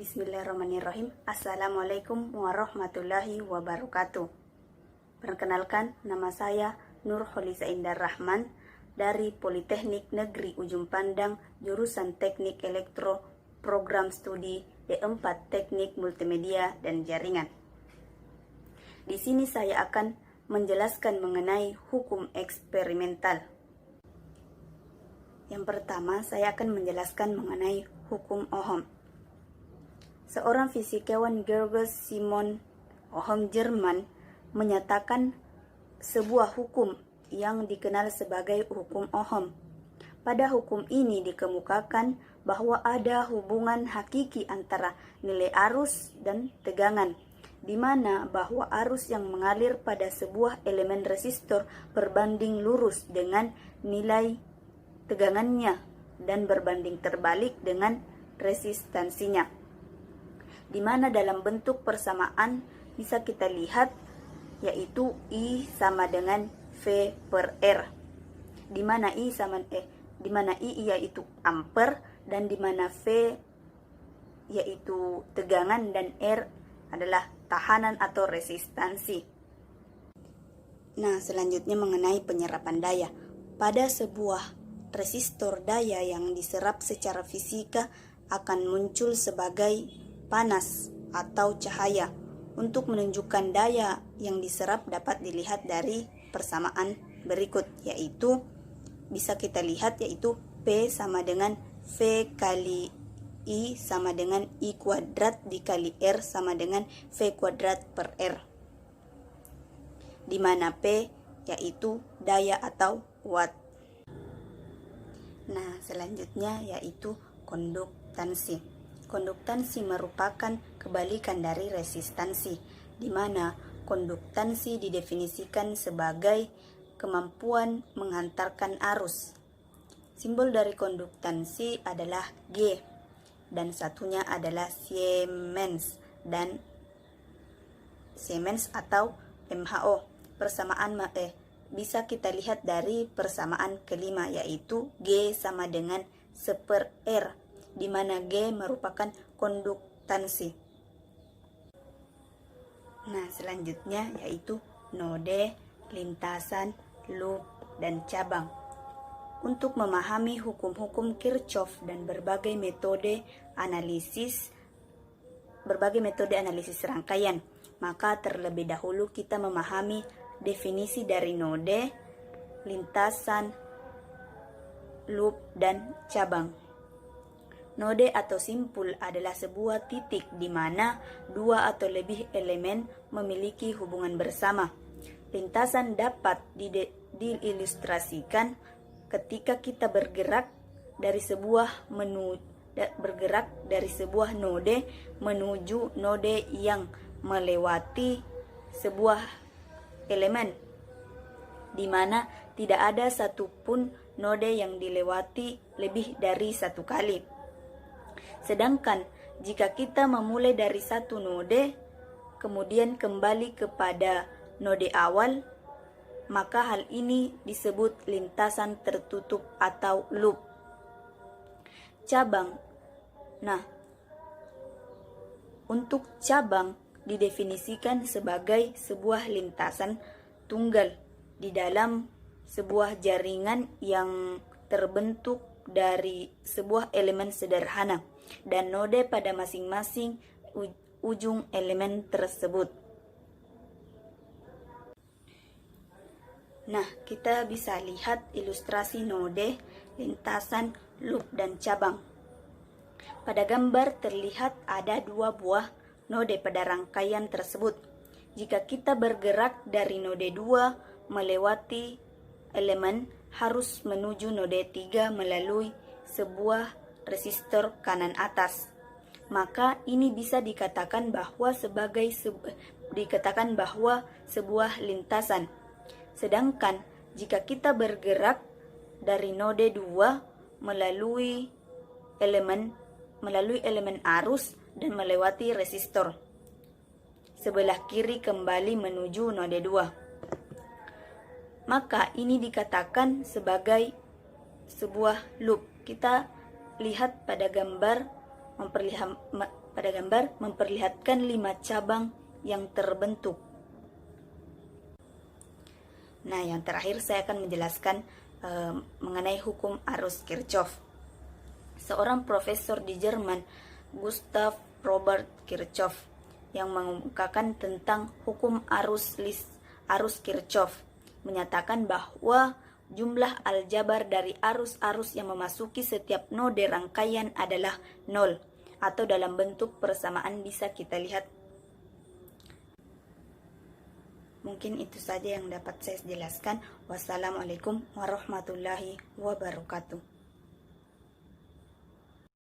Bismillahirrahmanirrahim. Assalamualaikum warahmatullahi wabarakatuh. Perkenalkan, nama saya Nur Holisa Indar Rahman dari Politeknik Negeri Ujung Pandang, jurusan Teknik Elektro, Program Studi D4 Teknik Multimedia dan Jaringan. Di sini saya akan menjelaskan mengenai hukum eksperimental. Yang pertama, saya akan menjelaskan mengenai hukum Ohm. Seorang fisikawan Georg Simon Ohm Jerman menyatakan sebuah hukum yang dikenal sebagai hukum Ohm. Pada hukum ini dikemukakan bahwa ada hubungan hakiki antara nilai arus dan tegangan, di mana bahwa arus yang mengalir pada sebuah elemen resistor berbanding lurus dengan nilai tegangannya dan berbanding terbalik dengan resistansinya, di mana dalam bentuk persamaan bisa kita lihat yaitu I sama dengan V per R, di mana I yaitu ampere dan di mana V yaitu tegangan dan R adalah tahanan atau resistansi. Nah, selanjutnya mengenai penyerapan daya. Pada sebuah resistor, daya yang diserap secara fisika akan muncul sebagai panas atau cahaya. Untuk menunjukkan daya yang diserap dapat dilihat dari persamaan berikut, yaitu bisa kita lihat yaitu P sama dengan V kali I sama dengan I kuadrat dikali R sama dengan V kuadrat per R, di mana P yaitu daya atau watt. Nah, selanjutnya yaitu konduktansi. Konduktansi merupakan kebalikan dari resistansi, di mana konduktansi didefinisikan sebagai kemampuan menghantarkan arus. Simbol dari konduktansi adalah G, dan satunya adalah Siemens atau MHO. Persamaan bisa kita lihat dari persamaan kelima, yaitu G sama dengan 1/R, di mana G merupakan konduktansi. Nah, selanjutnya yaitu node, lintasan, loop, dan cabang. Untuk memahami hukum-hukum Kirchhoff dan berbagai metode analisis rangkaian, maka terlebih dahulu kita memahami definisi dari node, lintasan, loop, dan cabang. Node atau simpul adalah sebuah titik di mana dua atau lebih elemen memiliki hubungan bersama. Lintasan dapat diilustrasikan ketika kita bergerak dari sebuah node menuju node yang melewati sebuah elemen, di mana tidak ada satupun node yang dilewati lebih dari satu kali. Sedangkan jika kita memulai dari satu node, kemudian kembali kepada node awal, maka hal ini disebut lintasan tertutup atau loop. Cabang. Nah, untuk cabang didefinisikan sebagai sebuah lintasan tunggal di dalam sebuah jaringan yang terbentuk dari sebuah elemen sederhana dan node pada masing-masing ujung elemen tersebut. Nah, kita bisa lihat ilustrasi node, lintasan, loop, dan cabang. Pada gambar terlihat ada dua buah node pada rangkaian tersebut. Jika kita bergerak dari node 2 melewati elemen, harus menuju node 3 melalui sebuah resistor kanan atas, maka ini bisa dikatakan bahwa sebuah lintasan. Sedangkan jika kita bergerak dari node 2 melalui elemen arus dan melewati resistor sebelah kiri kembali menuju node 2, maka ini dikatakan sebagai sebuah loop. Kita lihat pada gambar pada gambar memperlihatkan 5 cabang yang terbentuk. Nah, yang terakhir saya akan menjelaskan mengenai hukum arus Kirchhoff. Seorang profesor di Jerman, Gustav Robert Kirchhoff, yang mengemukakan tentang hukum arus Kirchhoff, menyatakan bahwa jumlah aljabar dari arus-arus yang memasuki setiap node rangkaian adalah 0, atau dalam bentuk persamaan bisa kita lihat. Mungkin itu saja yang dapat saya jelaskan. Wassalamualaikum warahmatullahi wabarakatuh.